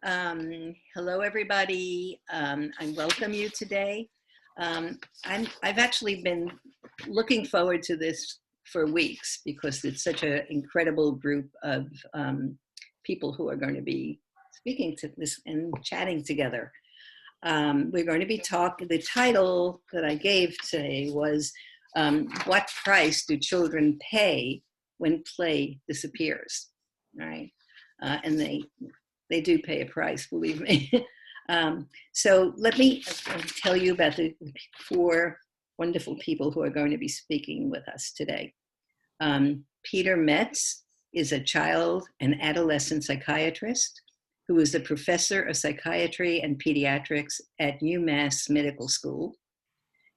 Hello, everybody. I welcome you today. I've actually been looking forward to this for weeks because it's such an incredible group of people who are going to be speaking to this and chatting together. We're going to be talking, the title that I gave today was, What Price Do Children Pay When Play Disappears? Right? And they do pay a price, believe me. So let me tell you about the four wonderful people who are going to be speaking with us today. Peter Metz is a child and adolescent psychiatrist who is a professor of psychiatry and pediatrics at UMass Medical School.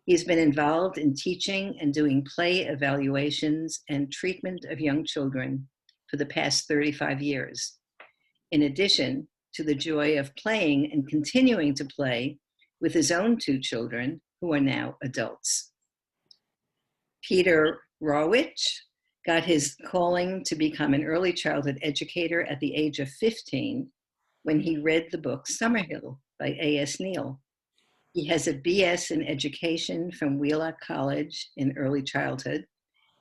He's been involved in teaching and doing play evaluations and treatment of young children for the past 35 years. In addition to the joy of playing and continuing to play with his own two children, who are now adults. Peter Rawitsch got his calling to become an early childhood educator at the age of 15 when he read the book Summerhill by A.S. Neal. He has a B.S. in education from Wheelock College in early childhood,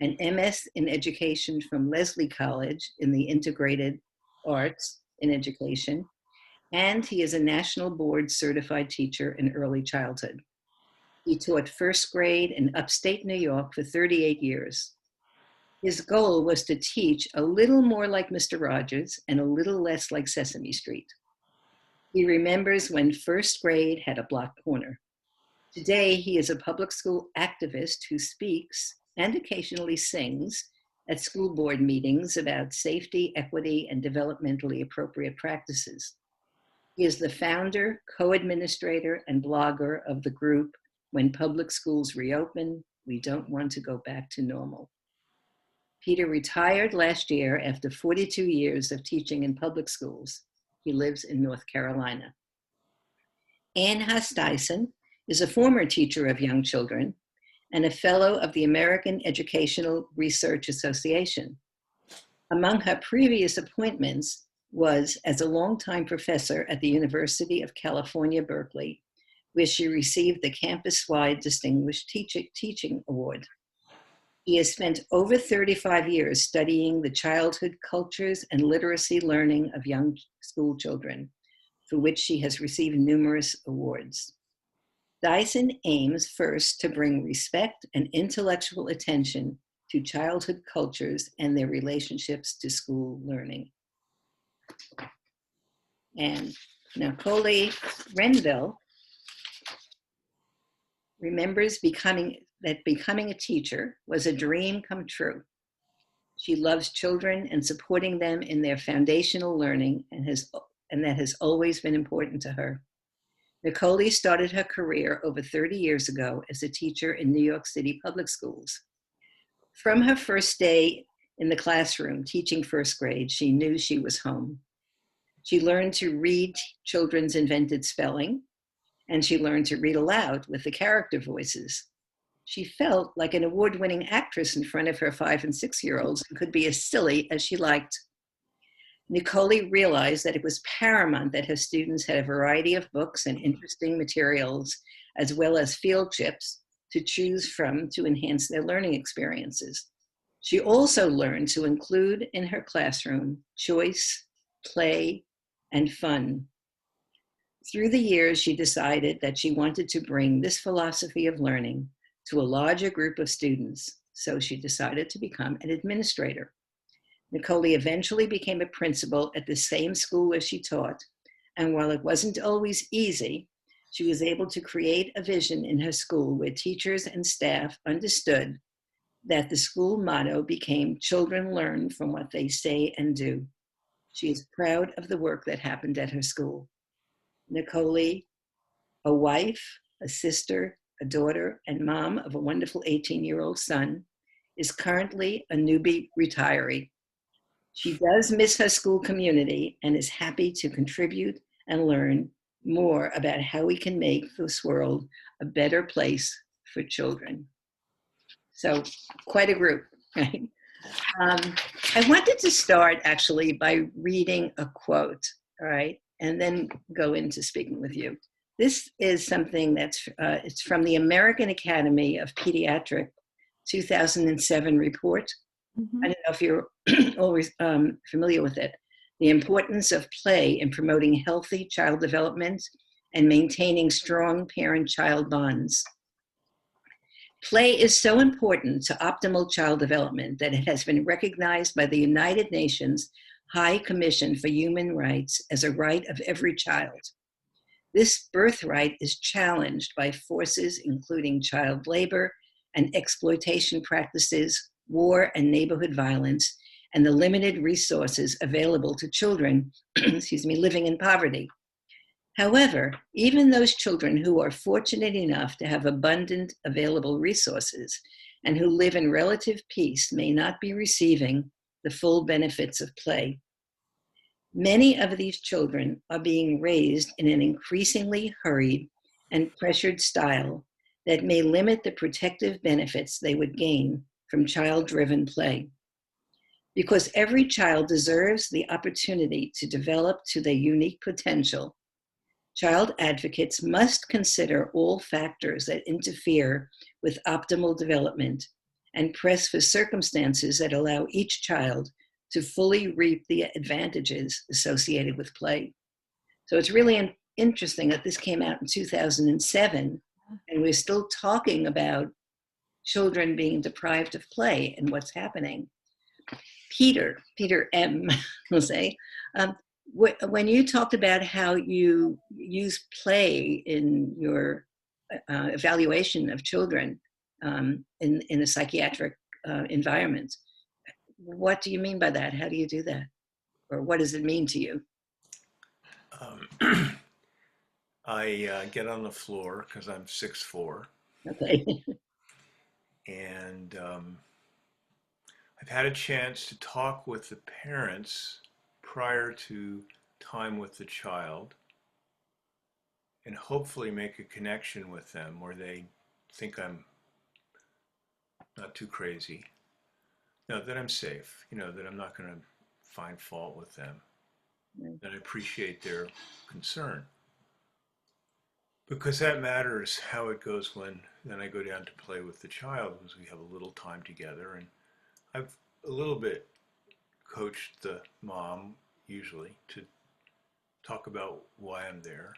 an M.S. in education from Lesley College in the integrated arts in education, and he is a national board certified teacher in early childhood. He taught first grade in upstate New York for 38 years. His goal was to teach a little more like Mr. Rogers and a little less like Sesame Street. He remembers when first grade had a block corner. Today, he is a public school activist who speaks and occasionally sings at school board meetings about safety, equity, and developmentally appropriate practices. He is the founder, co-administrator, and blogger of the group When Public Schools Reopen, We Don't Want to Go Back to Normal. Peter retired last year after 42 years of teaching in public schools. He lives in North Carolina. Haas Dyson is a former teacher of young children and a fellow of the American Educational Research Association. Among her previous appointments was as a longtime professor at the University of California, Berkeley, where she received the campus-wide Distinguished Teaching Award. He has spent over 35 years studying the childhood cultures and literacy learning of young school children, for which she has received numerous awards. Dyson aims first to bring respect and intellectual attention to childhood cultures and their relationships to school learning. And Nakoley Renville remembers becoming a teacher was a dream come true. She loves children and supporting them in their foundational learning and that has always been important to her. Nakoley started her career over 30 years ago as a teacher in New York City public schools. From her first day in the classroom teaching first grade, she knew she was home. She learned to read children's invented spelling, and she learned to read aloud with the character voices. She felt like an award-winning actress in front of her 5- and 6-year-olds and could be as silly as she liked. Nakoley realized that it was paramount that her students had a variety of books and interesting materials, as well as field trips to choose from to enhance their learning experiences. She also learned to include in her classroom choice, play, and fun. Through the years, she decided that she wanted to bring this philosophy of learning to a larger group of students, so she decided to become an administrator. Nakoley eventually became a principal at the same school where she taught, and while it wasn't always easy, she was able to create a vision in her school where teachers and staff understood that the school motto became "Children learn from what they say and do." She is proud of the work that happened at her school. Nakoley, a wife, a sister, a daughter, and mom of a wonderful 18-year-old son, is currently a newbie retiree. She does miss her school community and is happy to contribute and learn more about how we can make this world a better place for children. So quite a group, right? I wanted to start actually by reading a quote, all right? and then go into speaking with you. This is something that's it's from the American Academy of Pediatric 2007 report. Mm-hmm. I don't know if you're always familiar with it. The importance of play in promoting healthy child development and maintaining strong parent-child bonds. Play is so important to optimal child development that it has been recognized by the United Nations High Commission for Human Rights as a right of every child. This birthright is challenged by forces including child labor and exploitation practices, war and neighborhood violence, and the limited resources available to children living in poverty. However, even those children who are fortunate enough to have abundant available resources and who live in relative peace may not be receiving the full benefits of play. Many of these children are being raised in an increasingly hurried and pressured style that may limit the protective benefits they would gain from child-driven play. Because every child deserves the opportunity to develop to their unique potential, child advocates must consider all factors that interfere with optimal development and press for circumstances that allow each child to fully reap the advantages associated with play. So it's really interesting that this came out in 2007, and we're still talking about children being deprived of play and what's happening. Peter M, will say, when you talked about how you use play in your evaluation of children in a psychiatric environment, what do you mean by that? How do you do that? Or what does it mean to you? I get on the floor because I'm 6'4", Okay. and I've had a chance to talk with the parents prior to time with the child and hopefully make a connection with them where they think I'm not too crazy. No, that I'm safe, that I'm not going to find fault with them, that I appreciate their concern. Because that matters how it goes when then I go down to play with the child, because we have a little time together. And I've a little bit coached the mom, usually, to talk about why I'm there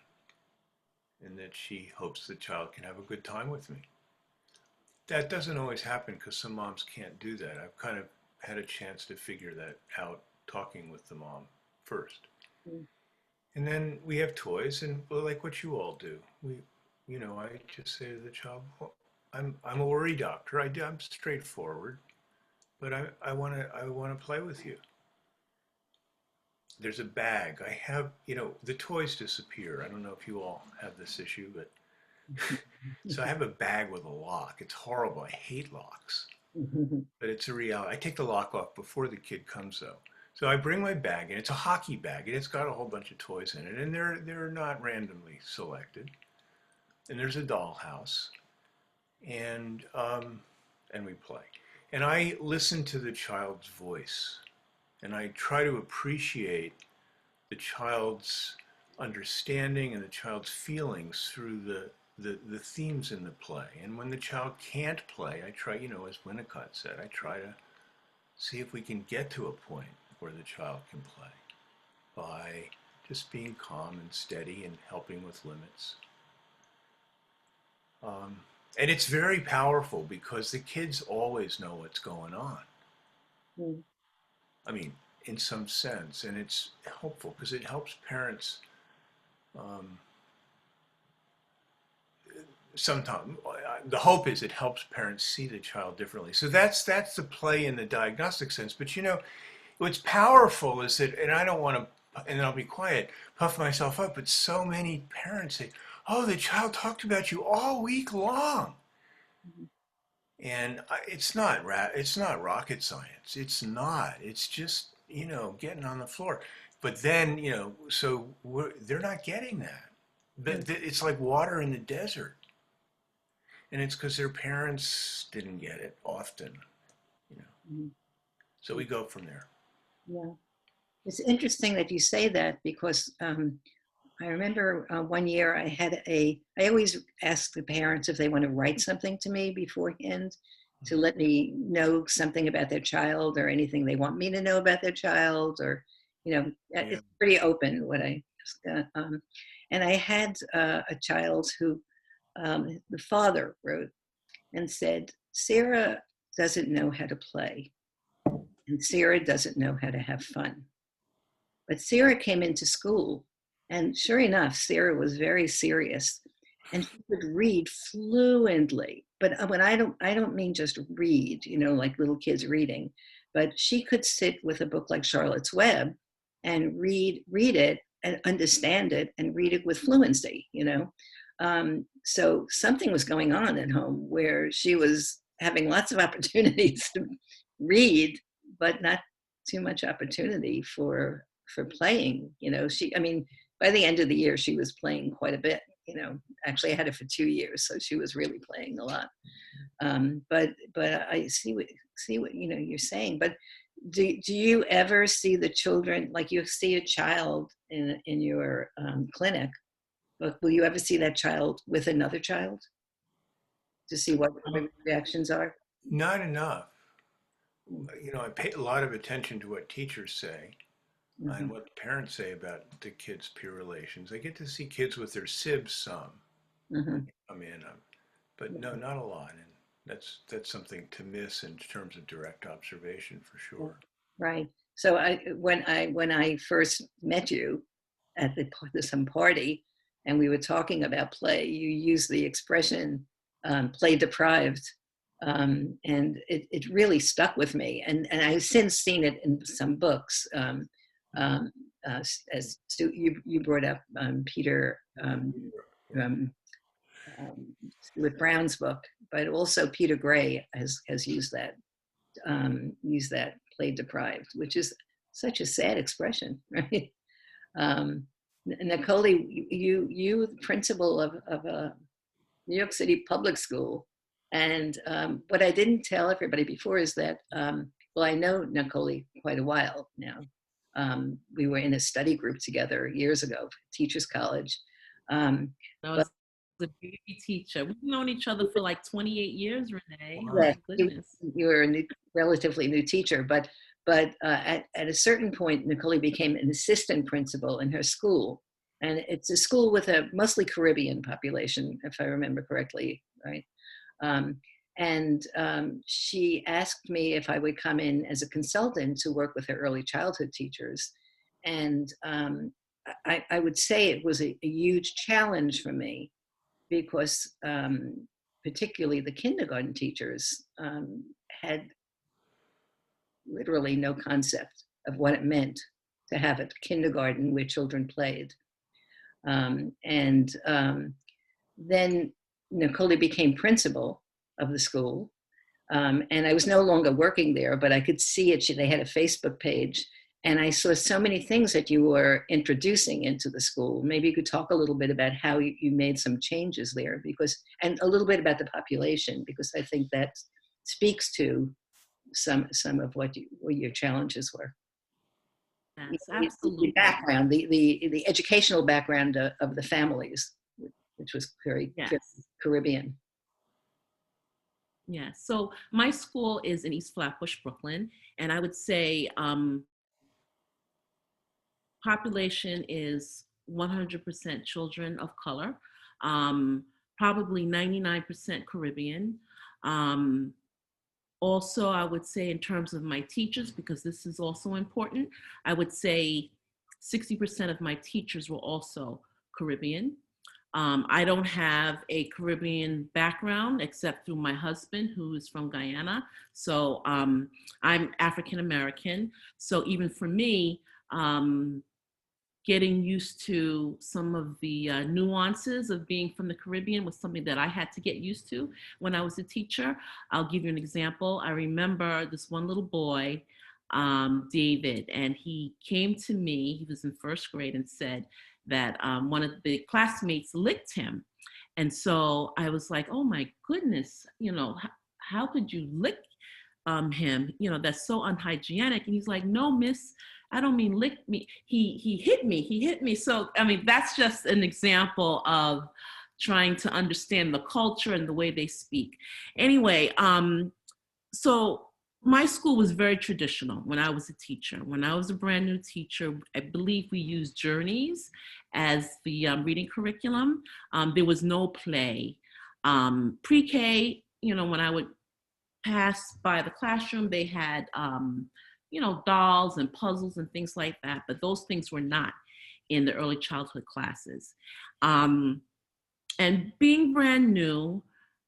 and that she hopes the child can have a good time with me. That doesn't always happen because some moms can't do that. I've kind of had a chance to figure that out talking with the mom first. Mm. And then we have toys, and like what you all do, I just say to the child, well, I'm a worry doctor. I'm straightforward, but I want to play with you. There's a bag. I have, the toys disappear. I don't know if you all have this issue, but so I have a bag with a lock. It's horrible. I hate locks, but it's a reality. I take the lock off before the kid comes though. So I bring my bag, and it's a hockey bag, and it's got a whole bunch of toys in it, and they're not randomly selected. And there's a dollhouse, and we play. And I listen to the child's voice, and I try to appreciate the child's understanding and the child's feelings through the themes in the play. And when the child can't play, I try, as Winnicott said, I try to see if we can get to a point where the child can play by just being calm and steady and helping with limits. And it's very powerful because the kids always know what's going on. Mm. I mean, in some sense, and it's helpful because it helps parents sometimes. The hope is it helps parents see the child differently. So that's the play in the diagnostic sense. But what's powerful is that, and I don't want to, and I'll be quiet, puff myself up, but so many parents say, oh, the child talked about you all week long. Mm-hmm. And it's not rocket science. It's not. It's just, getting on the floor. But then, so they're not getting that. But it's like water in the desert. And it's because their parents didn't get it often, Mm-hmm. So we go from there. Yeah. It's interesting that you say that because I remember one year I always ask the parents if they want to write something to me beforehand to let me know something about their child or anything they want me to know about their child, or, Yeah. it's pretty open what I ask. And I had a child who the father wrote and said, Sarah doesn't know how to play, and Sarah doesn't know how to have fun. But Sarah came into school, and sure enough, Sarah was very serious, and she could read fluently. But when I don't mean just read, like little kids reading, but she could sit with a book like Charlotte's Web and read it and understand it and read it with fluency. So something was going on at home where she was having lots of opportunities to read, but not too much opportunity for playing. I mean, by the end of the year, she was playing quite a bit. Actually, I had her for 2 years, so she was really playing a lot. But I see what you're saying. But do you ever see the children, like you see a child in your clinic? But will you ever see that child with another child to see what the reactions are? Not enough. I pay a lot of attention to what teachers say and Mm-hmm. what the parents say about the kids' peer relations. I get to see kids with their sibs some Mm-hmm. when they come in, but no, not a lot. And that's something to miss in terms of direct observation for sure. Right. So when I first met you at some party, and we were talking about play, you used the expression "play deprived," and it really stuck with me. And I've since seen it in some books. Um, as you brought up Peter um, Stuart Brown's book, but also Peter Gray has used that play deprived, which is such a sad expression, right? Nakoley, you the principal of a New York City public school, and what I didn't tell everybody before is that well, I know Nakoley quite a while now. We were in a study group together years ago, Teachers College. I But was a baby teacher. We've known each other for like 28 years, Renee. Oh yeah, my goodness. you were a relatively new teacher, but at a certain point, Nakoley became an assistant principal in her school, and it's a school with a mostly Caribbean population, if I remember correctly, right? Um, and she asked me if I would come in as a consultant to work with her early childhood teachers, and I would say it was a huge challenge for me because particularly the kindergarten teachers had literally no concept of what it meant to have a kindergarten where children played. And then Nakoley became principal of the school. And I was no longer working there, but I could see it. They had a Facebook page, and I saw so many things that you were introducing into the school. Maybe you could talk a little bit about how you made some changes there, and a little bit about the population, because I think that speaks to some of what your challenges were. Yes, The absolutely. background, the educational background of the families, which was very Yes. Caribbean. Yeah. So my school is in East Flatbush, Brooklyn, and I would say population is 100% children of color, probably 99% Caribbean. Also, I would say in terms of my teachers, because this is also important, I would say 60% of my teachers were also Caribbean. I don't have a Caribbean background except through my husband, who is from Guyana. So I'm African American. So even for me, getting used to some of the nuances of being from the Caribbean was something that I had to get used to when I was a teacher. I'll give you an example. I remember this one little boy, David, and he came to me, he was in first grade, and said that one of the classmates licked him. And so I was like, oh my goodness, how could you lick him? That's so unhygienic. And he's like, no, miss, I don't mean lick me. He hit me. He hit me. So, I mean, that's just an example of trying to understand the culture and the way they speak. Anyway, so my school was very traditional when I was a teacher. When I was a brand new teacher, I believe we used journeys as the reading curriculum. There was no play. Pre-K, you know, when I would pass by the classroom, they had, you know, dolls and puzzles and things like that, but those things were not in the early childhood classes. And being brand new,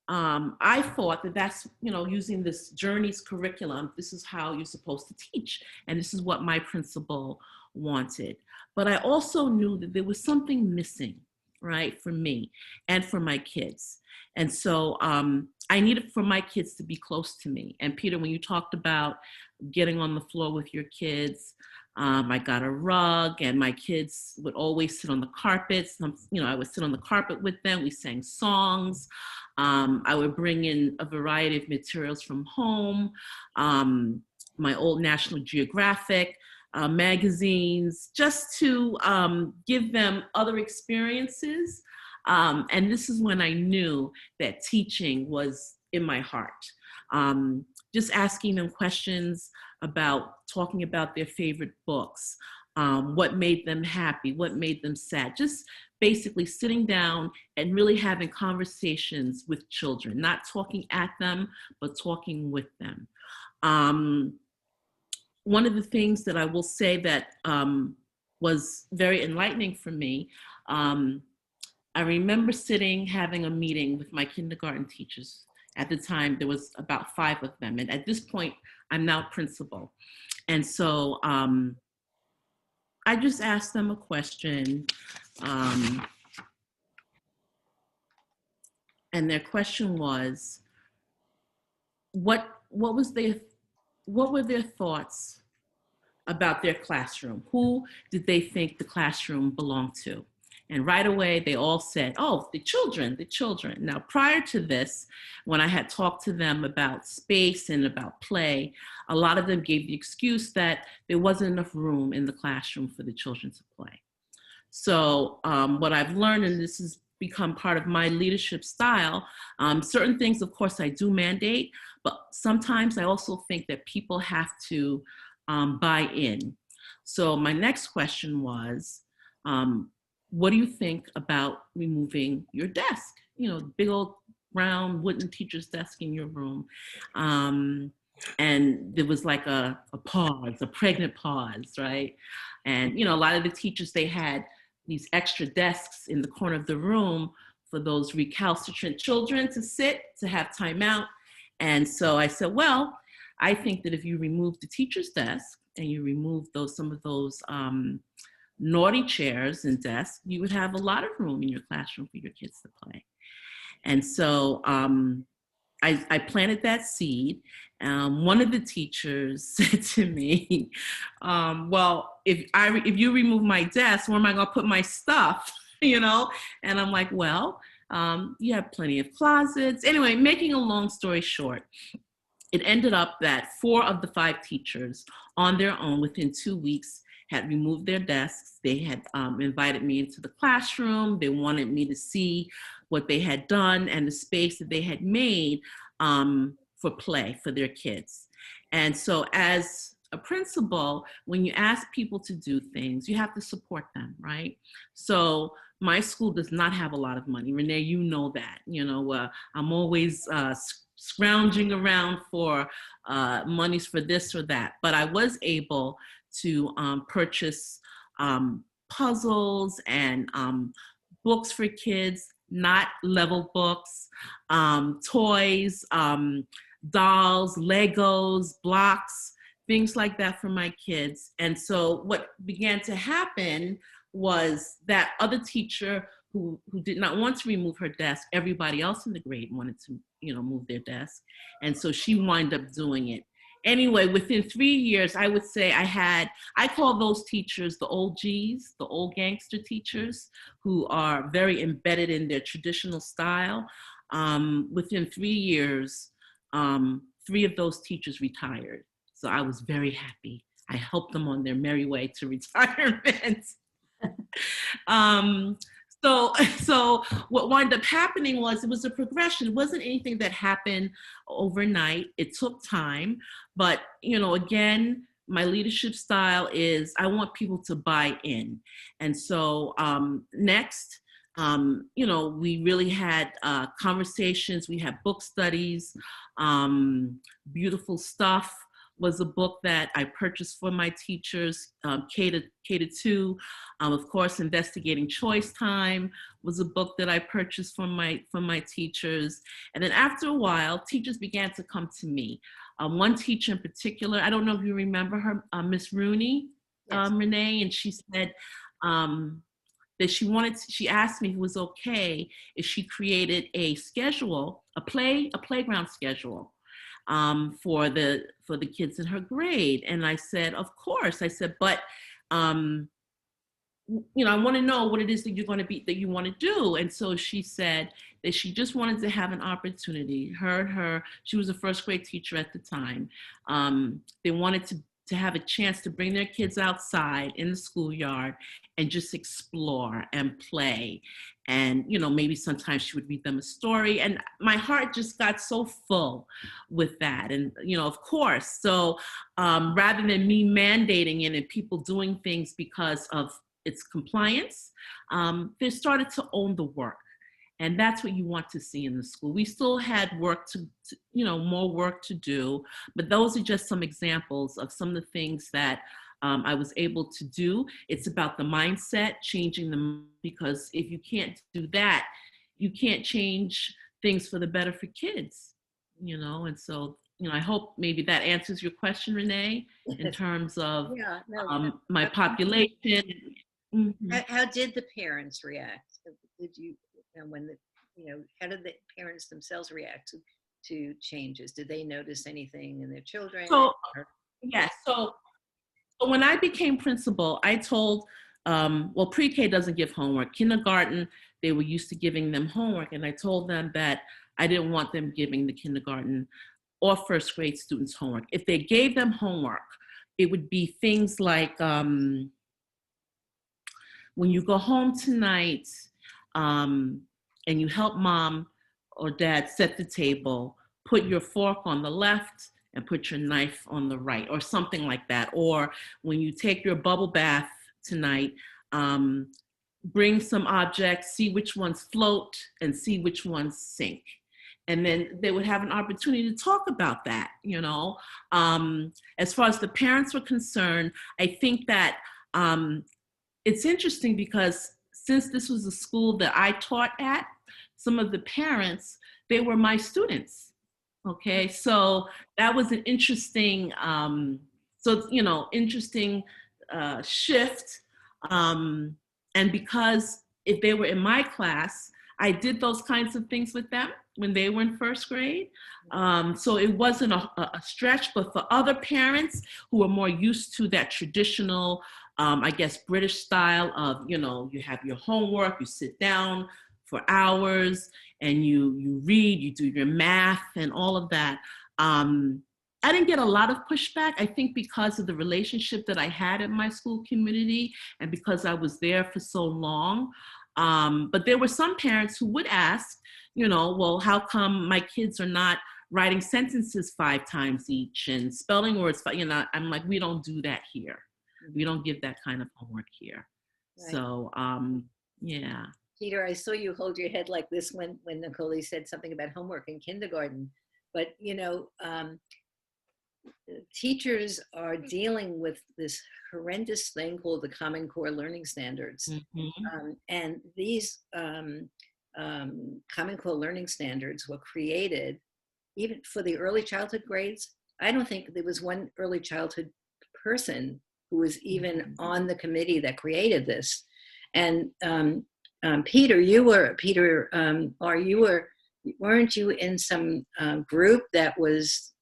I thought that that's, you know, using this journeys curriculum, this is how you're supposed to teach. And this is what my principal wanted. But I also knew that there was something missing, right, for me and for my kids. And so I needed for my kids to be close to me. And Peter, when you talked about getting on the floor with your kids, I got a rug and my kids would always sit on the carpet. You know, I would sit on the carpet with them. We sang songs. I would bring in a variety of materials from home, my old National Geographic magazines, just to give them other experiences. And this is when I knew that teaching was in my heart. Just asking them questions about talking about their favorite books, what made them happy, what made them sad, just basically sitting down and really having conversations with children, not talking at them, but talking with them. One of the things that I will say that was very enlightening for me, I remember having a meeting with my kindergarten teachers. At the time, there was about 5 of them. And at this point, I'm now principal. And so I just asked them a question. And their question was, what were their thoughts about their classroom? Who did they think the classroom belonged to? And right away, they all said, oh, the children. Now, prior to this, when I had talked to them about space and about play, a lot of them gave the excuse that there wasn't enough room in the classroom for the children to play. So what I've learned, and this has become part of my leadership style, certain things, of course, I do mandate, but sometimes I also think that people have to buy in. So my next question was, what do you think about removing your desk? You know, big old round wooden teacher's desk in your room. And there was like a pause, a pregnant pause, right? And, you know, a lot of the teachers, they had these extra desks in the corner of the room for those recalcitrant children to sit, to have time out. And so I said, well, I think that if you remove the teacher's desk and you remove some of those naughty chairs and desks, you would have a lot of room in your classroom for your kids to play. And so I planted that seed. One of the teachers said to me, well, if you remove my desk, where am I gonna put my stuff, you know? And I'm like, well, you have plenty of closets. Anyway, making a long story short, it ended up that 4 of the 5 teachers on their own within 2 weeks had removed their desks. They had invited me into the classroom. They wanted me to see what they had done and the space that they had made for play for their kids. And so as a principal, when you ask people to do things, you have to support them, right? So my school does not have a lot of money. Renee, you know that. You know, I'm always scrounging around for monies for this or that. But I was able to purchase puzzles and books for kids, not level books, toys, dolls, Legos, blocks, things like that for my kids. And so what began to happen was that other teacher who did not want to remove her desk, everybody else in the grade wanted to, you know, move their desk. And so she wound up doing it. Anyway, within 3 years, I would say I call those teachers the old G's, the old gangster teachers who are very embedded in their traditional style. Within 3 years, 3 of those teachers retired. So I was very happy. I helped them on their merry way to retirement. um, so what wound up happening was it was a progression. It wasn't anything that happened overnight. It took time, but again, my leadership style is I want people to buy in. And so next, we really had conversations. We had book studies. Beautiful Stuff was a book that I purchased for my teachers, K to 2. Of course, Investigating Choice Time was a book that I purchased for my teachers. And then after a while, teachers began to come to me. One teacher in particular, I don't know if you remember her, Miss Rooney, yes. Renee, and she said that she asked me if it was okay if she created a schedule, a playground schedule for the kids in her grade. And I said, of course. I said, but I want to know what it is that you want to do. And so she said that she just wanted to have an opportunity. She was a first grade teacher at the time. They wanted to have a chance to bring their kids outside in the schoolyard and just explore and play. And, maybe sometimes she would read them a story. And my heart just got so full with that. And, of course, so rather than me mandating it and people doing things because of its compliance, they started to own the work. And that's what you want to see in the school. We still had work more work to do, but those are just some examples of some of the things that I was able to do. It's about the mindset, changing them, because if you can't do that, you can't change things for the better for kids, and so, I hope maybe that answers your question, Renee, in terms of my population. Mm-hmm. How did the parents react? Did you, how did the parents themselves react to changes? Did they notice anything in their children? So when I became principal, I told, pre-K doesn't give homework. Kindergarten, they were used to giving them homework. And I told them that I didn't want them giving the kindergarten or first grade students homework. If they gave them homework, it would be things like, when you go home tonight and you help mom or dad set the table, put your fork on the left and put your knife on the right, or something like that. Or when you take your bubble bath tonight, bring some objects, see which ones float and see which ones sink. And then they would have an opportunity to talk about that, As far as the parents were concerned, I think that it's interesting because since this was a school that I taught at, some of the parents, they were my students. Okay, so that was an interesting, shift. And because if they were in my class, I did those kinds of things with them when they were in first grade. So it wasn't a stretch, but for other parents who were more used to that traditional, British style of, you have your homework, you sit down for hours and you read, you do your math and all of that. I didn't get a lot of pushback, I think because of the relationship that I had in my school community and because I was there for so long. But there were some parents who would ask, well, how come my kids are not writing sentences 5 times each and spelling words? I'm like, we don't do that here. We don't give that kind of homework here. Right. So, yeah. Peter, I saw you hold your head like this when Nakoley said something about homework in kindergarten. But, teachers are dealing with this horrendous thing called the Common Core Learning Standards. Mm-hmm. And these Common Core Learning Standards were created even for the early childhood grades. I don't think there was one early childhood person who was even on the committee that created this. And Peter, weren't you in some group that was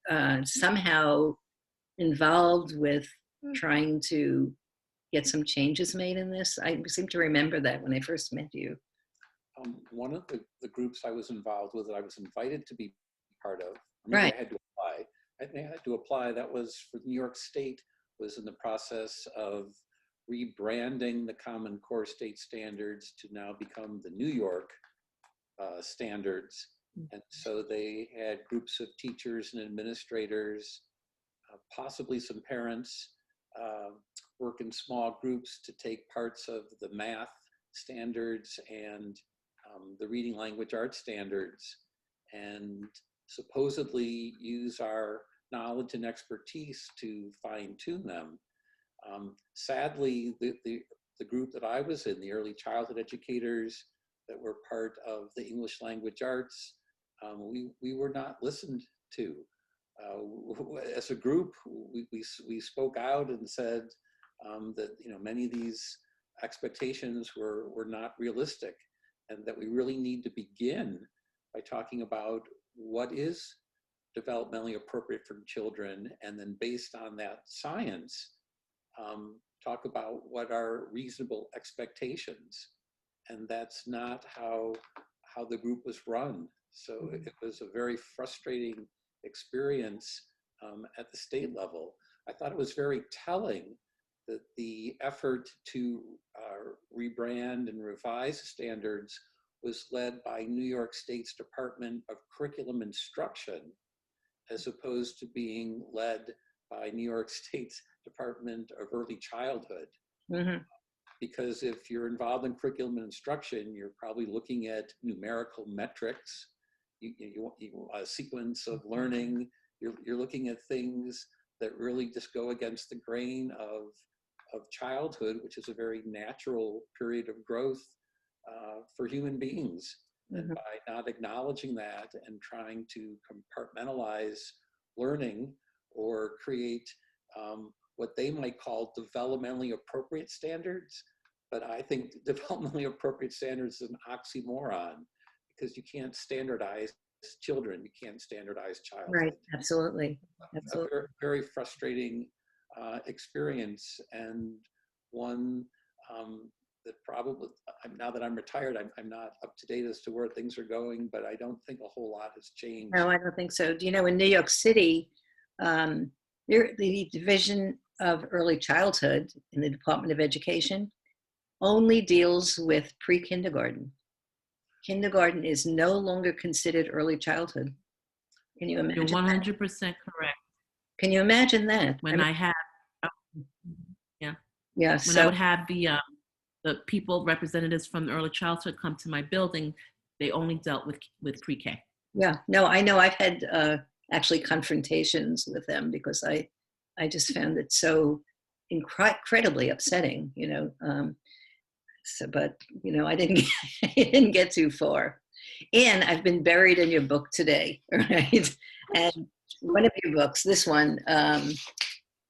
somehow involved with trying to get some changes made in this? I seem to remember that when I first met you. One of the groups I was involved with, that I was invited to be part of, right. I had to apply. That was for New York State was in the process of rebranding the Common Core state standards to now become the New York standards. And so they had groups of teachers and administrators, possibly some parents, work in small groups to take parts of the math standards and the reading language arts standards, and supposedly use our knowledge and expertise to fine-tune them. Sadly, the group that I was in, the early childhood educators that were part of the English language arts, we were not listened to. As a group, we spoke out and said that many of these expectations were not realistic, and that we really need to begin by talking about what is developmentally appropriate for children, and then based on that science, talk about what are reasonable expectations. And that's not how the group was run. So it was a very frustrating experience at the state level. I thought it was very telling that the effort to rebrand and revise standards was led by New York State's Department of Curriculum Instruction, as opposed to being led by New York State's Department of Early Childhood. Mm-hmm. Because if you're involved in curriculum and instruction, you're probably looking at numerical metrics, a sequence of learning. You're looking at things that really just go against the grain of childhood, which is a very natural period of growth for human beings. Mm-hmm. And by not acknowledging that and trying to compartmentalize learning or create what they might call developmentally appropriate standards, but I think developmentally appropriate standards is an oxymoron, because you can't standardize children, you can't standardize childhood. Right, absolutely. Absolutely. A very, very frustrating experience, and one that probably, now that I'm retired, I'm not up to date as to where things are going, but I don't think a whole lot has changed. No, I don't think so. Do you know, in New York City, the Division of Early Childhood in the Department of Education only deals with pre-kindergarten. Kindergarten is no longer considered early childhood. Can you imagine? You're 100% correct. Can you imagine that? When I had, yeah. When So I would have the people, representatives from the early childhood come to my building, they only dealt with pre-K. Yeah, no, I know. I've had actually confrontations with them because I just found it so incredibly upsetting, So, but I didn't get too far, and I've been buried in your book today, right? And one of your books, this one,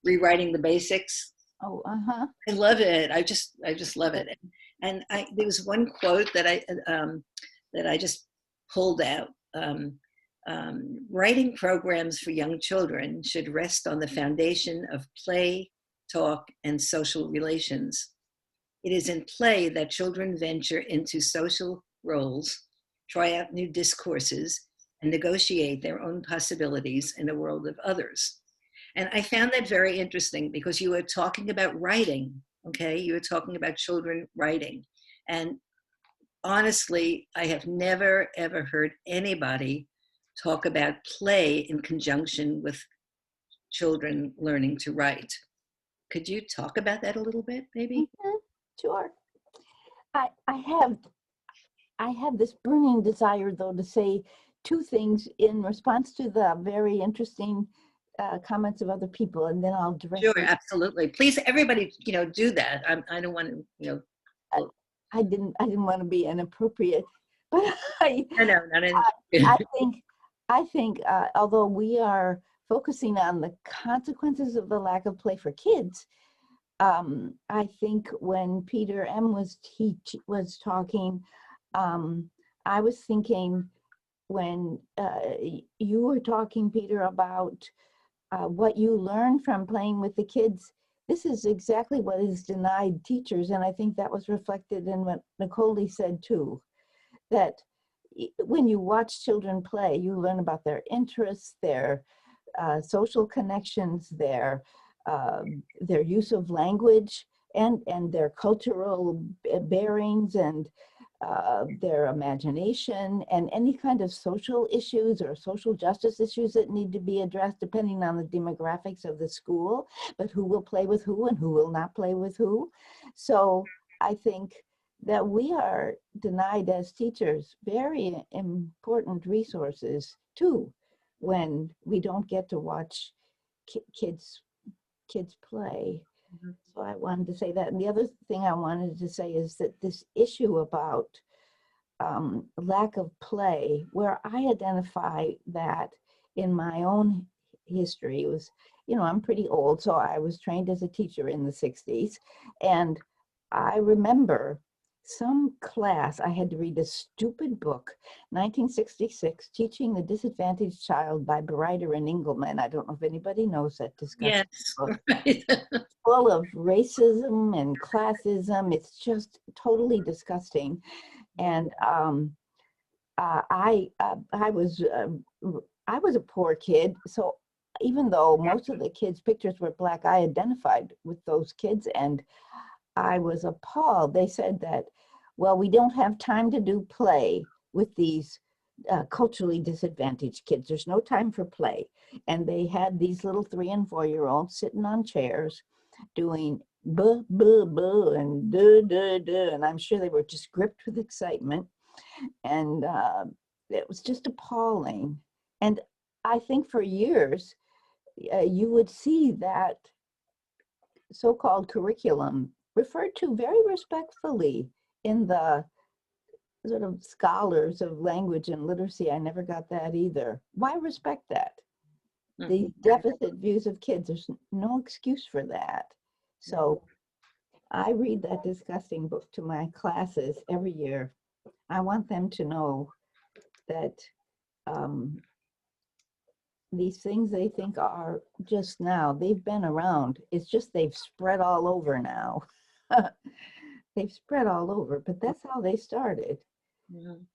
Rewriting the Basics. Oh, uh-huh. I love it. I just love it. And there was one quote that I just pulled out. Writing programs for young children should rest on the foundation of play, talk, and social relations. It is in play that children venture into social roles, try out new discourses, and negotiate their own possibilities in a world of others. And I found that very interesting, because you were talking about writing, okay? You were talking about children writing. And honestly, I have never, ever heard anybody talk about play in conjunction with children learning to write. Could you talk about that a little bit, maybe? Mm-hmm. Sure. I have this burning desire, though, to say two things in response to the very interesting comments of other people, and then I'll direct. Sure, absolutely. Please, everybody, do that. I don't want to, I didn't want to be inappropriate, but I think although we are focusing on the consequences of the lack of play for kids, I think when Peter M was talking, I was thinking when you were talking, Peter, about what you learn from playing with the kids. This is exactly what is denied teachers, and I think that was reflected in what Nakoley said too, that when you watch children play, you learn about their interests, their social connections, their their use of language and their cultural bearings and their imagination and any kind of social issues or social justice issues that need to be addressed depending on the demographics of the school, but who will play with who and who will not play with who. So I think that we are denied as teachers very important resources too when we don't get to watch kids play. Mhm. So I wanted to say that. And the other thing I wanted to say is that this issue about lack of play, where I identify that in my own history, was, you know, I'm pretty old, so I was trained as a teacher in the 60s. And I remember some class, I had to read a stupid book, 1966, Teaching the Disadvantaged Child by Bereiter and Engelman. I don't know if anybody knows that discussion. Yes, book. right. Full of racism and classism. It's just totally disgusting. And I was a poor kid, so even though most of the kids' pictures were Black, I identified with those kids, and I was appalled. They said that, well, we don't have time to do play with these culturally disadvantaged kids. There's no time for play. And they had these little 3- and 4-year-olds sitting on chairs doing buh, buh, buh, and duh, duh, duh. And I'm sure they were just gripped with excitement. And it was just appalling. And I think for years, you would see that so-called curriculum referred to very respectfully in the sort of scholars of language and literacy. I never got that either. Why respect that? The deficit views of kids, there's no excuse for that. So I read that disgusting book to my classes every year. I want them to know that these things they think are just now, they've been around. It's just they've spread all over now. They've spread all over, but that's how they started.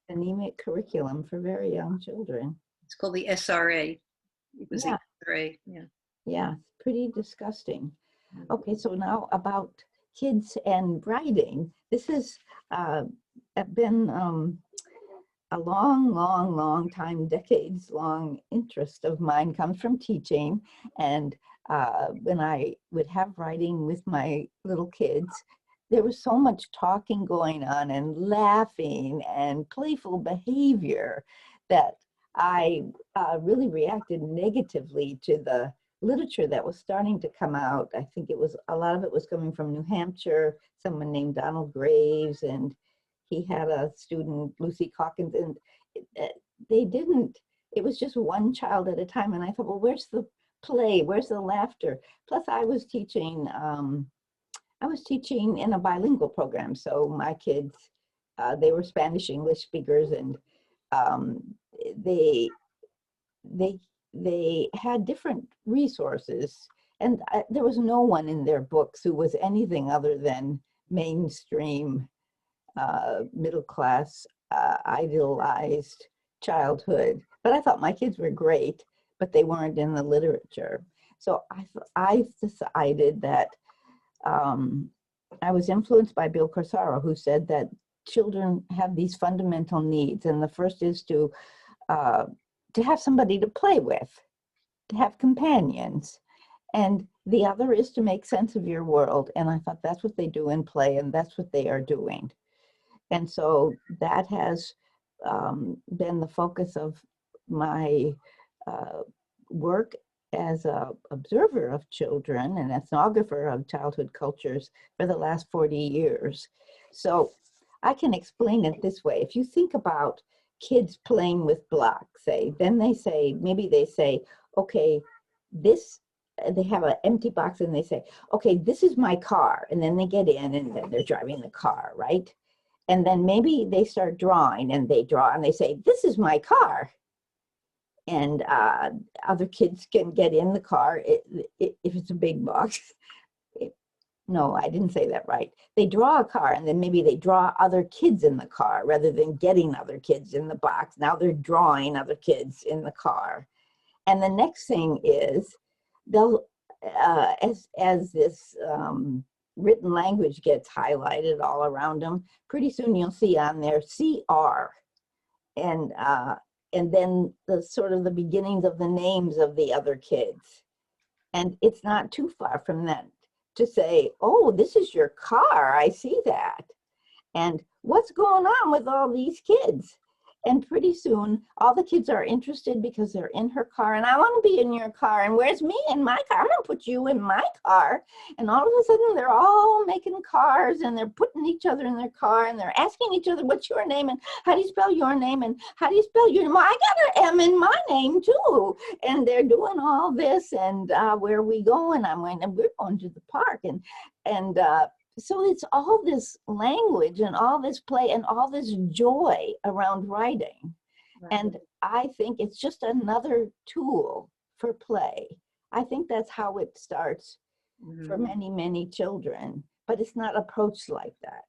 Anemic curriculum for very young children. It's called the SRA. It was Yeah. the SRA, yeah. Yeah, pretty disgusting. Okay, so now about kids and writing. This has been a long time, decades-long interest of mine. Comes from teaching, and when I would have writing with my little kids, there was so much talking going on and laughing and playful behavior that I really reacted negatively to the literature that was starting to come out. I think it was, a lot of it was coming from New Hampshire, someone named Donald Graves, and he had a student, Lucy Calkins, and they didn't, it was just one child at a time. And I thought, well, where's the play? Where's the laughter? Plus I was teaching in a bilingual program. So my kids, they were Spanish English speakers, and they had different resources. And there was no one in their books who was anything other than mainstream, middle class, idealized childhood. But I thought my kids were great, but they weren't in the literature. So I decided that I was influenced by Bill Corsaro, who said that children have these fundamental needs. And the first is to have somebody to play with, to have companions. And the other is to make sense of your world. And I thought that's what they do in play, and that's what they are doing. And so that has been the focus of my work as an observer of children and ethnographer of childhood cultures for the last 40 years. So I can explain it this way. If you think about kids playing with blocks, say, then they say, maybe they say, okay, this, they have an empty box and they say, okay, this is my car. And then they get in and then they're driving the car, right? And then maybe they start drawing and they draw and they say, this is my car. And other kids can get in the car if it's a big box. No, I didn't say that right. They draw a car and then maybe they draw other kids in the car rather than getting other kids in the box. Now they're drawing other kids in the car. And the next thing is as this written language gets highlighted all around them, pretty soon you'll see on there CR, and then the sort of the beginnings of the names of the other kids. And it's not too far from that to say, oh, this is your car, I see that. And what's going on with all these kids? And pretty soon, all the kids are interested because they're in her car, and I want to be in your car, and where's me in my car? I'm going to put you in my car. And all of a sudden, they're all making cars, and they're putting each other in their car, and they're asking each other, what's your name, and how do you spell your name, and how do you spell your name? Well, I got an M in my name, too. And they're doing all this, and where are we going? I'm going, and we're going to the park. And so it's all this language and all this play and all this joy around writing. Right. And I think it's just another tool for play. I think that's how it starts for many, many children, but it's not approached like that.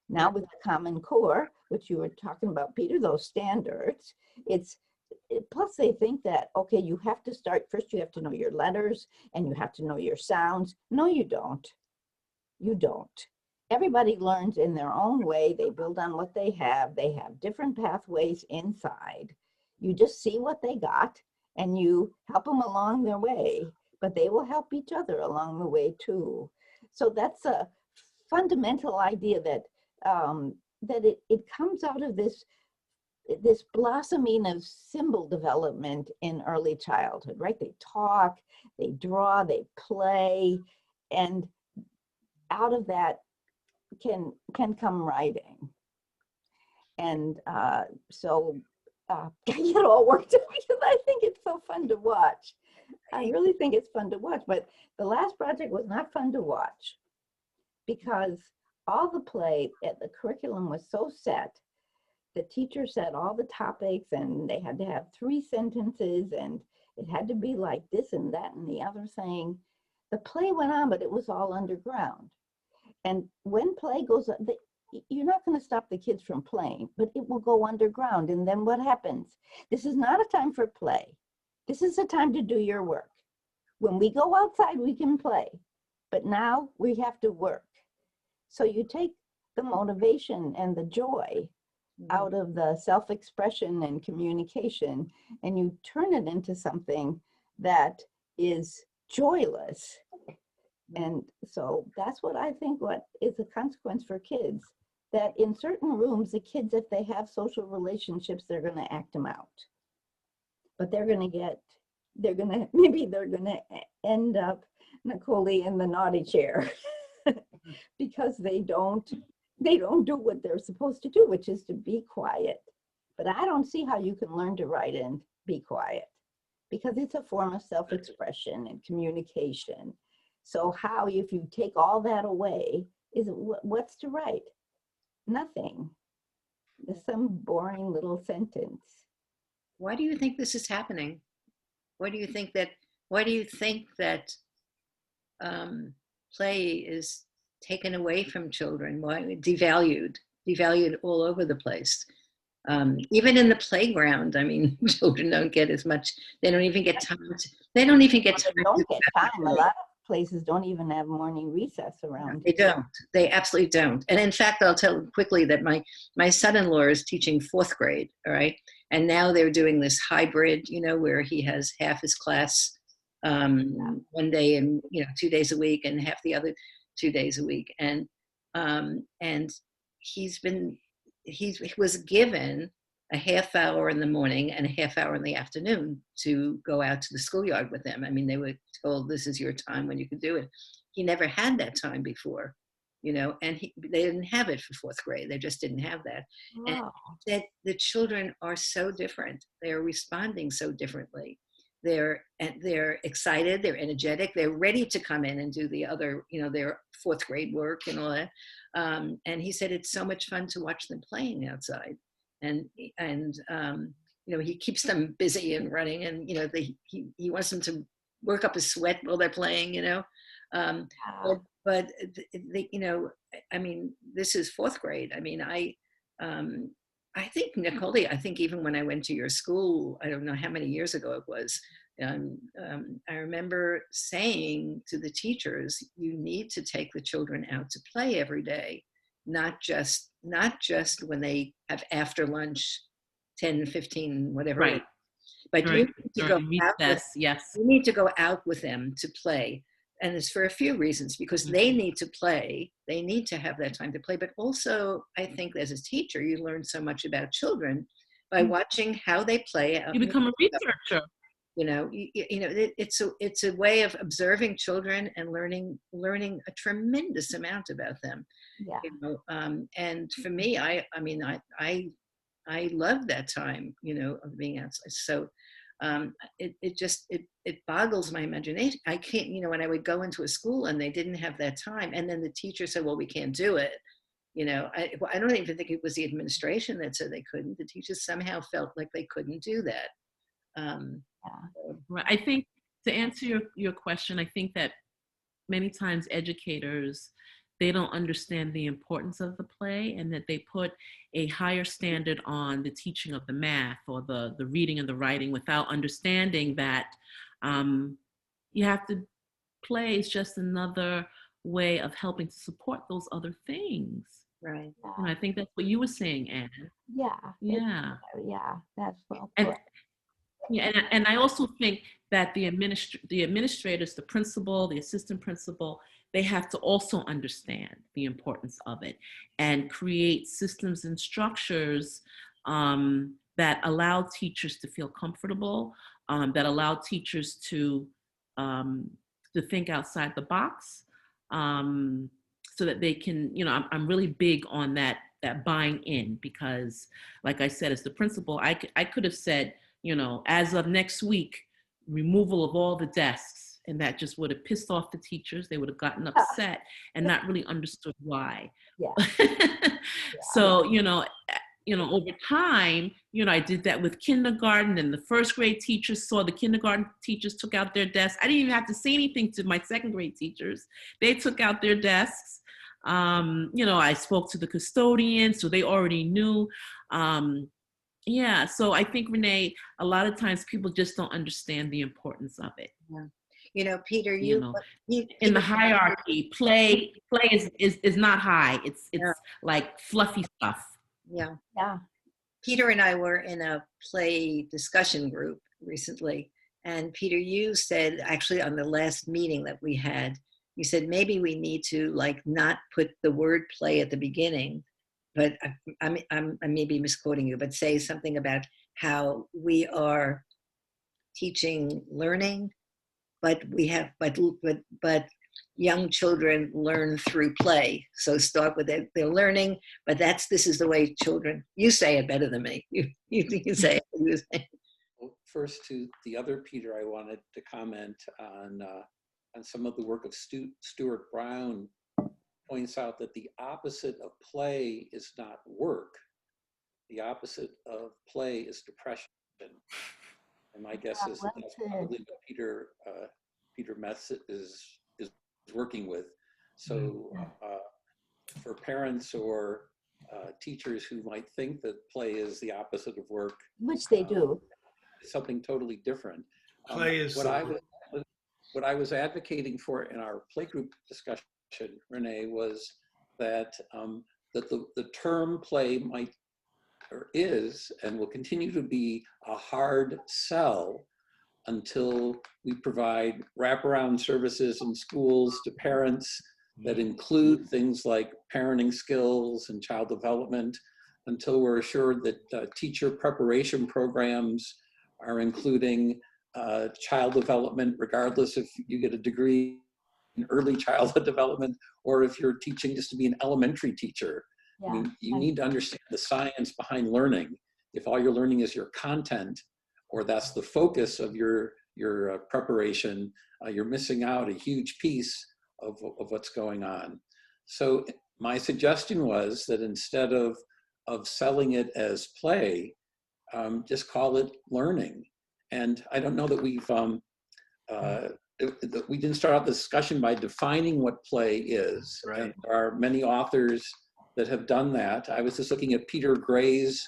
Now with the Common Core, which you were talking about, Peter, those standards, plus they think that, okay, you have to start, first you have to know your letters and you have to know your sounds. No, you don't. You don't. Everybody learns in their own way. They build on what they have. They have different pathways inside. You just see what they got and you help them along their way, but they will help each other along the way too. So that's a fundamental idea that it comes out of this blossoming of symbol development in early childhood, right? They talk, they draw, they play, and out of that can come writing. And so I get all worked up because I think it's so fun to watch. I really think it's fun to watch, but the last project was not fun to watch because all the play, the curriculum was so set. The teacher said all the topics and they had to have 3 sentences and it had to be like this and that and the other thing. The play went on, but it was all underground. And when play goes, you're not going to stop the kids from playing, but it will go underground. And then what happens? This is not a time for play. This is a time to do your work. When we go outside, we can play, but now we have to work. So you take the motivation and the joy out of the self-expression and communication, and you turn it into something that is joyless. And so that's what I think what is a consequence for kids, that in certain rooms, the kids, if they have social relationships, they're going to act them out. But maybe they're going to end up, Nakoley, in the naughty chair because they don't do what they're supposed to do, which is to be quiet. But I don't see how you can learn to write and be quiet because it's a form of self-expression and communication. So how, if you take all that away, what's to write? Nothing. There's some boring little sentence. Why do you think this is happening? Why do you think that play is taken away from children? Why devalued all over the place? Even in the playground, I mean, children don't get as much. They don't even get time. They don't even get time. A lot of places don't even have morning recess around. They don't. They absolutely don't. And in fact, I'll tell quickly that my son-in-law is teaching 4th grade, all right? And now they're doing this hybrid, where he has half his class one day and 2 days a week and half the other 2 days a week. And he was given a half hour in the morning and a half hour in the afternoon to go out to the schoolyard with them. I mean, they were told, this is your time when you can do it. He never had that time before, and they didn't have it for 4th grade. They just didn't have that. Wow. And that the children are so different. They're responding so differently. They're excited, they're energetic, they're ready to come in and do the other, their 4th grade work and all that. And he said it's so much fun to watch them playing outside. And he keeps them busy and running, and he wants them to work up a sweat while they're playing, but I mean, this is 4th grade. I mean, I I think, Nakoley, I think even when I went to your school, I don't know how many years ago it was, I remember saying to the teachers, you need to take the children out to play every day, not just when they have after lunch 10, 15, whatever. Right. But you need to go out recess, yes. You need to go out with them to play. And it's for a few reasons, because they need to play. They need to have that time to play. But also, I think as a teacher, you learn so much about children by watching how they play. You become a researcher. You know, it's a way of observing children and learning a tremendous amount about them. Yeah. You know, and for me, I love that time, you know, of being outside. So it boggles my imagination. I can't, you know, when I would go into a school and they didn't have that time, and then the teacher said, well, we can't do it. You know, I don't even think it was the administration that said they couldn't. The teachers somehow felt like they couldn't do that. Right. I think, to answer your question, I think that many times educators, they don't understand the importance of the play, and that they put a higher standard on the teaching of the math or the reading and the writing, without understanding that you have to play is just another way of helping to support those other things. Right. And I think that's what you were saying, Anne. Yeah. Yeah. Yeah, that's well And, put. yeah, and I also think that the administrators, the principal, the assistant principal, they have to also understand the importance of it and create systems and structures that allow teachers to feel comfortable, that allow teachers to think outside the box, so that they can, you know, I'm really big on that buying in, because like I said, as the principal, I could have said, you know, as of next week, removal of all the desks, and that just would have pissed off the teachers. They would have gotten upset and not really understood why. Yeah. So, you know, over time, you know, I did that with kindergarten, and the first grade teachers saw the kindergarten teachers took out their desks. I didn't even have to say anything to my second grade teachers. They took out their desks. You know, I spoke to the custodian, so they already knew. Yeah, so I think, Renee, a lot of times people just don't understand the importance of it. Yeah. You know, Peter, in the hierarchy, play is not high. It's like fluffy stuff. Yeah. Yeah. Peter and I were in a play discussion group recently, and Peter, you said, actually on the last meeting that we had, you said maybe we need to like not put the word play at the beginning, but I may be misquoting you, but say something about how we are teaching learning, but we have but young children learn through play. So start with it. They're learning, but this is the way children. You say it better than me. You say it. Well, first, to the other Peter, I wanted to comment on some of the work of Stuart Brown. Points out that the opposite of play is not work. The opposite of play is depression. And my guess is that's probably what Peter Metz is working with. So for parents or teachers who might think that play is the opposite of work, which they do, it's something totally different. Play is what I was advocating for in our playgroup discussion, Renee, was that the term play is and will continue to be a hard sell until we provide wraparound services in schools to parents that include things like parenting skills and child development, until we're assured that teacher preparation programs are including child development, regardless if you get a degree in early childhood development or if you're teaching just to be an elementary teacher. Yeah. I mean, you need to understand the science behind learning. If all you're learning is your content, or that's the focus of your preparation, you're missing out a huge piece of what's going on. So my suggestion was that instead of selling it as play, just call it learning. And I don't know that we didn't start out the discussion by defining what play is. Right. And there are many authors that have done that. I was just looking at Peter Gray's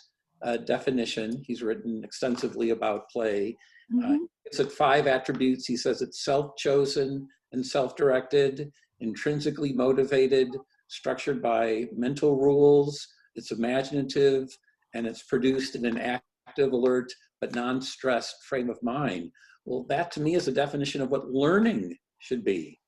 definition. He's written extensively about play. Mm-hmm. It's at 5 attributes. He says it's self-chosen and self-directed, intrinsically motivated, structured by mental rules, it's imaginative, and it's produced in an active, alert, but non-stressed frame of mind. Well, that to me is a definition of what learning should be.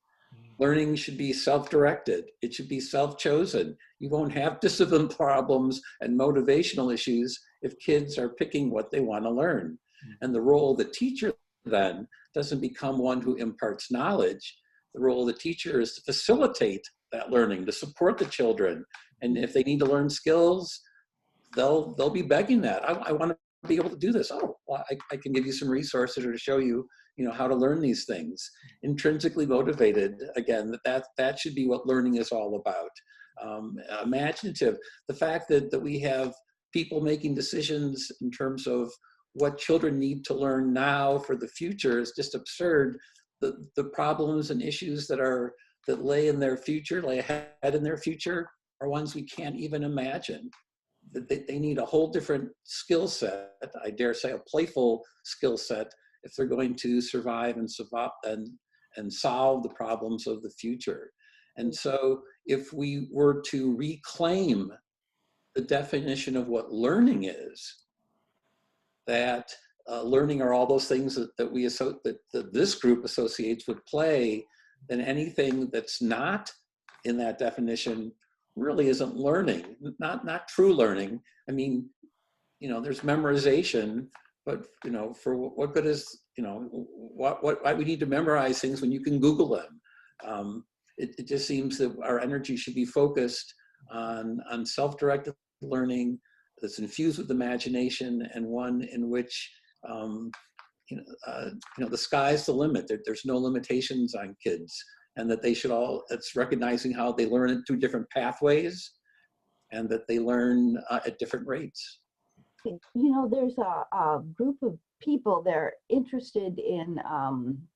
Learning should be self-directed. It should be self-chosen. You won't have discipline problems and motivational issues if kids are picking what they want to learn. And the role of the teacher then doesn't become one who imparts knowledge. The role of the teacher is to facilitate that learning, to support the children. And if they need to learn skills, they'll be begging that. I want to be able to do this. Oh, well, I can give you some resources or to show you, how to learn these things. Intrinsically motivated, again, that should be what learning is all about. Imaginative, the fact that we have people making decisions in terms of what children need to learn now for the future is just absurd. The problems and issues that lay in their future, lay ahead in their future, are ones we can't even imagine. They need a whole different skill set, I dare say a playful skill set, if they're going to survive and solve the problems of the future. And so if we were to reclaim the definition of what learning is, that learning are all those things that this group associates with play, then anything that's not in that definition really isn't learning, not true learning. I mean, there's memorization, but for what good is, why we need to memorize things when you can Google them? It just seems that our energy should be focused on self-directed learning that's infused with imagination, and one in which the sky's the limit. There's no limitations on kids, and that they should it's recognizing how they learn it through different pathways, and that they learn at different rates. There's a group of people, they're interested in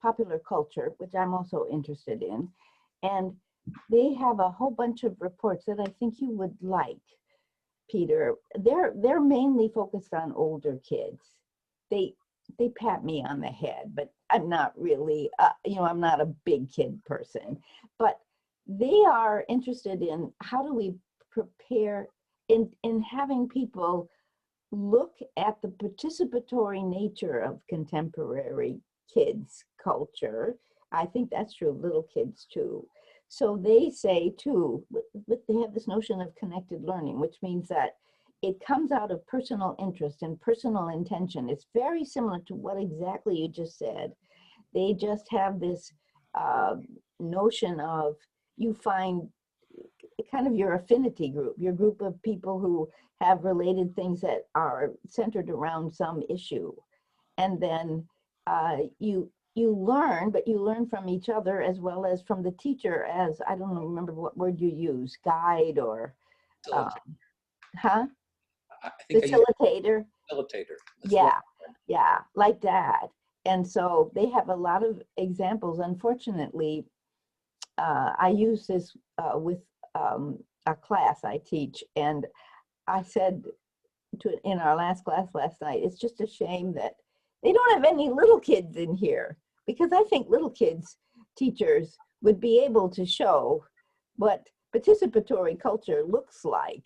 popular culture, which I'm also interested in, and they have a whole bunch of reports that I think you would like, Peter. They're mainly focused on older kids. They pat me on the head, but I'm not really, I'm not a big kid person, but they are interested in how do we prepare in having people look at the participatory nature of contemporary kids' culture. I think that's true of little kids too. So they say too, they have this notion of connected learning, which means that it comes out of personal interest and personal intention. It's very similar to what exactly you just said. They just have this notion of, you find kind of your affinity group, your group of people who have related things that are centered around some issue. And then you learn, but you learn from each other as well as from the teacher as, I don't remember what word you use, guide or, Facilitator. Facilitator. Yeah, like that. And so they have a lot of examples. Unfortunately, I use this with a class I teach, and I said in our last class last night, it's just a shame that they don't have any little kids in here, because I think little kids teachers would be able to show what participatory culture looks like,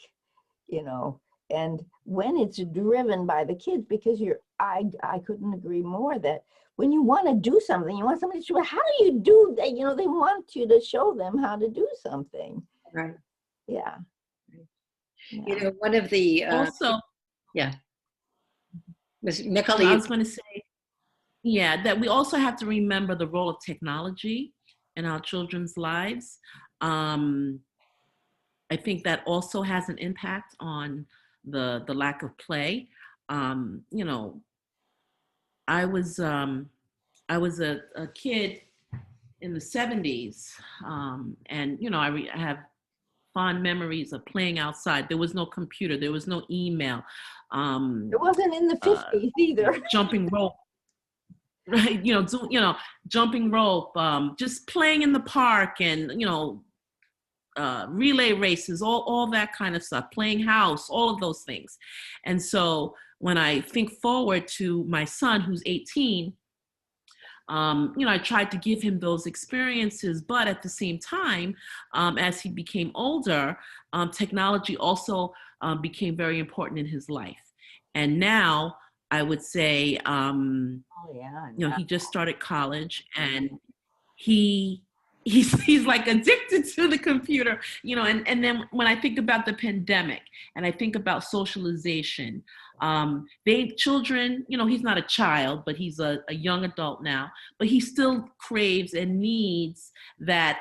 and when it's driven by the kids, because I couldn't agree more that when you want to do something, you want somebody to show, how do you do that? They want you to show them how to do something. Right. Yeah. One of the also, yeah, Ms. Nakoley. I was going to say, that we also have to remember the role of technology in our children's lives. I think that also has an impact on the lack of play. I was a kid in the 70s, and I have fond memories of playing outside. There was no computer, there was no email. It wasn't in the 50s either. Jumping rope, right? Jumping rope, just playing in the park, and relay races, all that kind of stuff, playing house, all of those things. And so when I think forward to my son who's 18, I tried to give him those experiences, but at the same time, as he became older, technology also became very important in his life. And now I would say, he just started college, and he's like addicted to the computer, and then when I think about the pandemic and I think about socialization, children, he's not a child, but he's a young adult now, but he still craves and needs that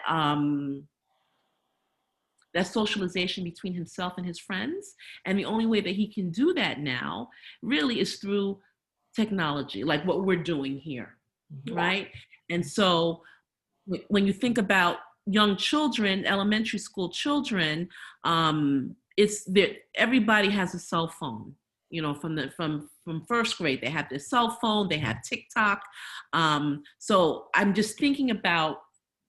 that socialization between himself and his friends. And the only way that he can do that now really is through technology, like what we're doing here, right? And so when you think about young children, elementary school children, it's that everybody has a cell phone. From first grade, they have their cell phone, they have TikTok. So I'm just thinking about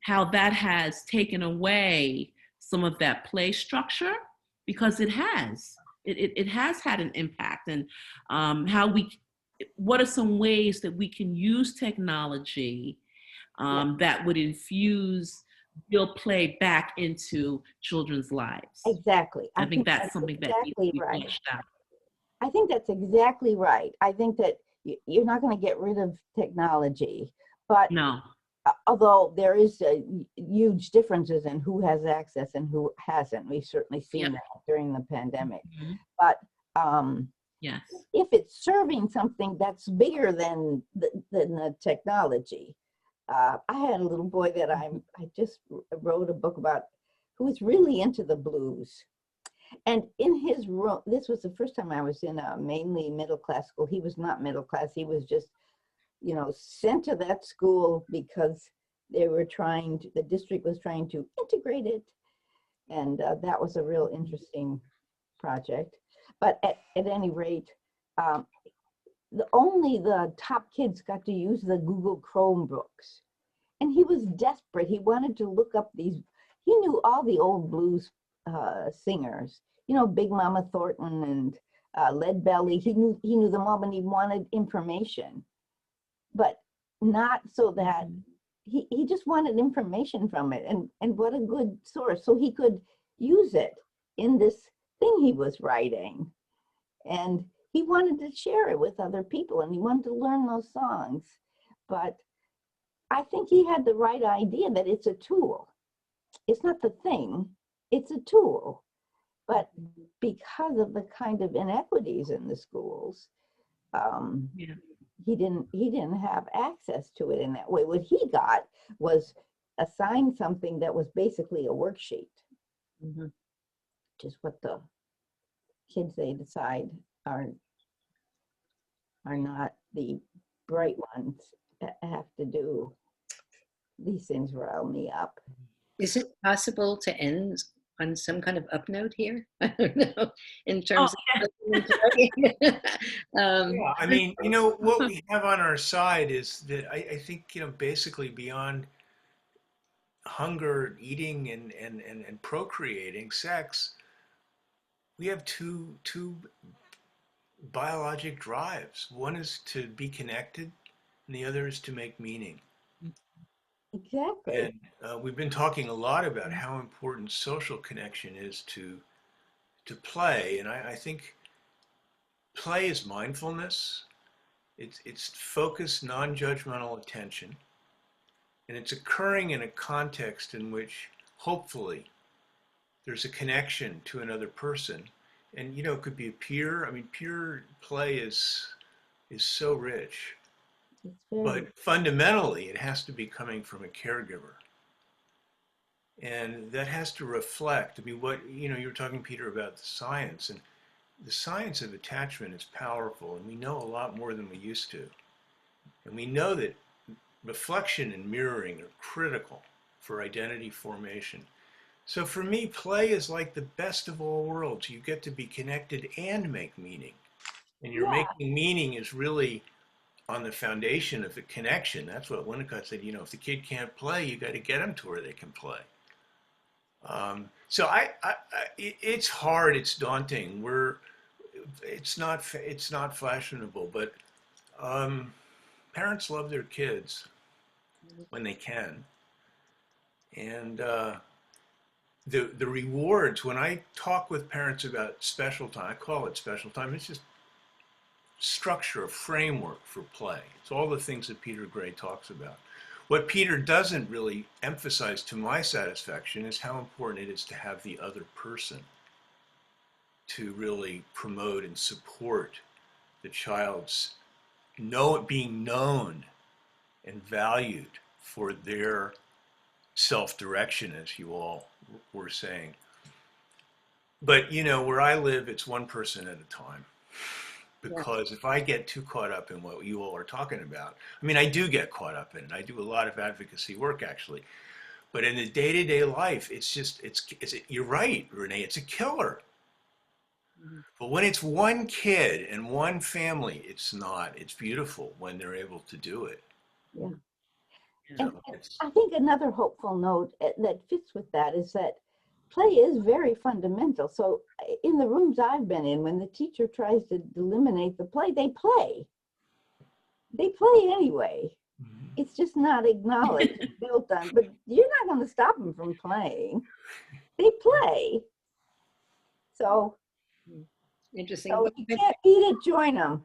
how that has taken away some of that play structure, because it has had an impact. And what are some ways that we can use technology that would infuse real play back into children's lives? Exactly. I think that's something exactly that needs to be right. fleshed out. I think that's exactly right. I think that you're not going to get rid of technology, but No. Although there is huge differences in who has access and who hasn't. We've certainly seen that during the pandemic. Mm-hmm. But yes, if it's serving something that's bigger than the technology. I had a little boy that I just wrote a book about, who was really into the blues. And in his room, this was the first time I was in a mainly middle-class school. He was not middle class. He was just, sent to that school because the district was trying to integrate it. And that was a real interesting project. But at any rate, only the top kids got to use the Google Chromebooks. And he was desperate. He wanted to look up he knew all the old blues singers, Big Mama Thornton and Lead Belly. He knew them all, and he wanted information, but not so that he just wanted information from it, and what a good source, so he could use it in this thing he was writing, and he wanted to share it with other people, and he wanted to learn those songs. But I think he had the right idea that it's a tool. It's not the thing, it's a tool. But because of the kind of inequities in the schools, he didn't have access to it in that way. What he got was assigned something that was basically a worksheet, which is what the kids they decide are not the bright ones that have to do. These things rile me up. Is it possible to end on some kind of up note here? I don't know, in terms of I mean, what we have on our side is that I think, basically beyond hunger, eating, and procreating, sex, we have two biologic drives. One is to be connected, and the other is to make meaning. Exactly. And we've been talking a lot about how important social connection is to play, and I think play is mindfulness. It's focused, non-judgmental attention, and it's occurring in a context in which hopefully there's a connection to another person, and it could be a peer. I mean, peer play is so rich. But fundamentally, it has to be coming from a caregiver. And that has to reflect, I mean, you were talking, Peter, about the science, and the science of attachment is powerful, and we know a lot more than we used to. And we know that reflection and mirroring are critical for identity formation. So for me, play is like the best of all worlds. You get to be connected and make meaning. And your making meaning is really on the foundation of the connection. That's what Winnicott said, if the kid can't play, you got to get them to where they can play. So it's hard. It's daunting. It's not fashionable, but parents love their kids when they can, and the rewards. When I talk with parents about special time, I call it special time. It's just structure, a framework for play. It's all the things that Peter Gray talks about. What Peter doesn't really emphasize to my satisfaction is how important it is to have the other person to really promote and support the child's being known and valued for their self-direction, as you all were saying. But where I live, it's one person at a time. Because if I get too caught up in what you all are talking about, I mean, I do get caught up in it. I do a lot of advocacy work, actually. But in the day-to-day life, you're right, Renee, it's a killer. But when it's one kid and one family, it's not. It's beautiful when they're able to do it. Yeah. And I think another hopeful note that fits with that is that play is very fundamental. So in the rooms I've been in, when the teacher tries to eliminate the play, they play. They play anyway. It's just not acknowledged, built on, but you're not going to stop them from playing. They play. So, interesting. So if you can't beat it, join them.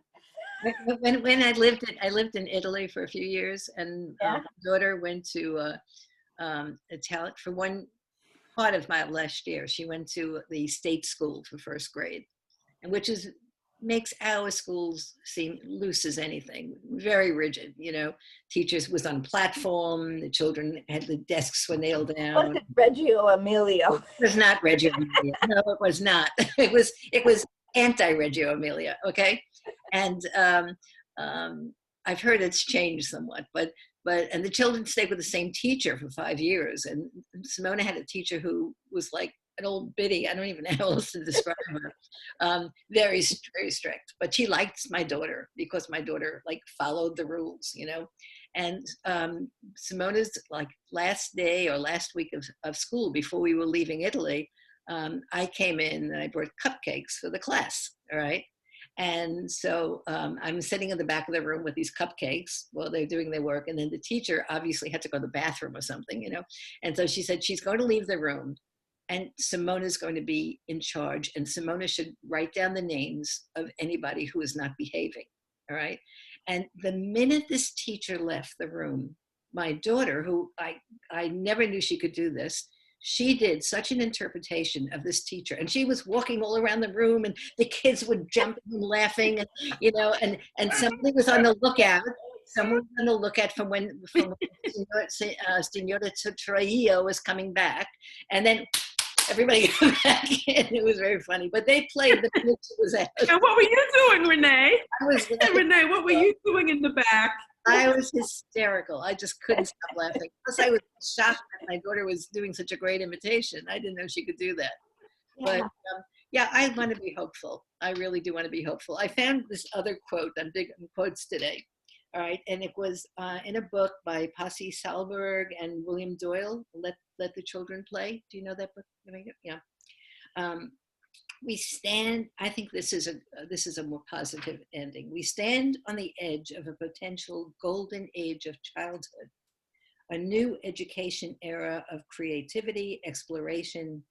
When I lived in Italy for a few years, and my daughter went to a talent for one part of my last year. She went to the state school for first grade, and which makes our schools seem loose as anything, very rigid. Teachers was on platform. The children had the desks were nailed down. Was it Reggio Emilio? It was not Reggio Emilia. No, it was not. It was anti-Reggio Emilia. Okay, and I've heard it's changed somewhat, but and the children stayed with the same teacher for 5 years. And Simona had a teacher who was like an old biddy. I don't even know how else to describe her. Very, very strict, but she liked my daughter because my daughter followed the rules, And Simona's last day or last week of school before we were leaving Italy, I came in and I brought cupcakes for the class. All right. And so I'm sitting in the back of the room with these cupcakes while they're doing their work. And then the teacher obviously had to go to the bathroom or something, And so she said, she's going to leave the room and Simona's going to be in charge. And Simona should write down the names of anybody who is not behaving. All right. And the minute this teacher left the room, my daughter, who I never knew she could do this, she did such an interpretation of this teacher, and she was walking all around the room, and the kids would jump and laughing, and and somebody was on the lookout. Someone was on the lookout from when Signora Trujillo was coming back, and then everybody came back in. It was very funny, but they played the minute she was out. And what were you doing, Renee? Renee, what were you doing in the back? I was hysterical. I just couldn't stop laughing. Plus, I was shocked that my daughter was doing such a great imitation. I didn't know she could do that. Yeah. But I want to be hopeful. I really do want to be hopeful. I found this other quote. I'm big on quotes today. All right, and it was in a book by Pasi Sahlberg and William Doyle. Let the Children Play. Do you know that book? Yeah. We stand, I think this is a more positive ending. We stand on the edge of a potential golden age of childhood, a new education era of creativity, exploration,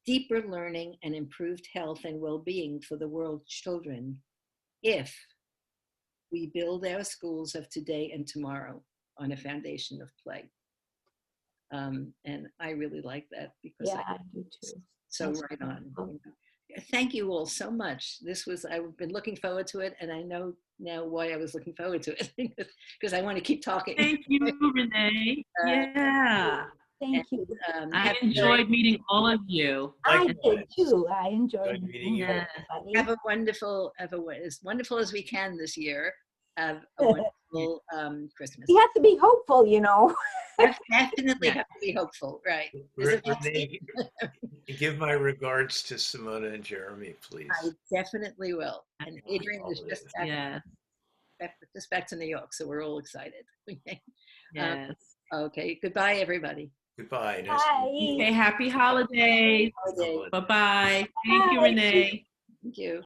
deeper learning, and improved health and well-being for the world's children, if we build our schools of today and tomorrow on a foundation of play. And I really like that because I do too. So right on. Thank you all so much. I've been looking forward to it, and I know now why I was looking forward to it, because I want to keep talking. Thank you, Renee. Yeah. Thank you. I enjoyed meeting all of you. I did too. I enjoyed meeting you. Have a wonderful, as wonderful as we can this year. Have a wonderful Christmas. You have to be hopeful, Definitely have to be hopeful, right? Give my regards to Simona and Jeremy, please. I definitely will. And Adrian is just back to New York, so we're all excited. Yes. Okay, goodbye, everybody. Goodbye. Okay, happy holidays. Holiday. Bye-bye. Thank you, Renee. Thank you.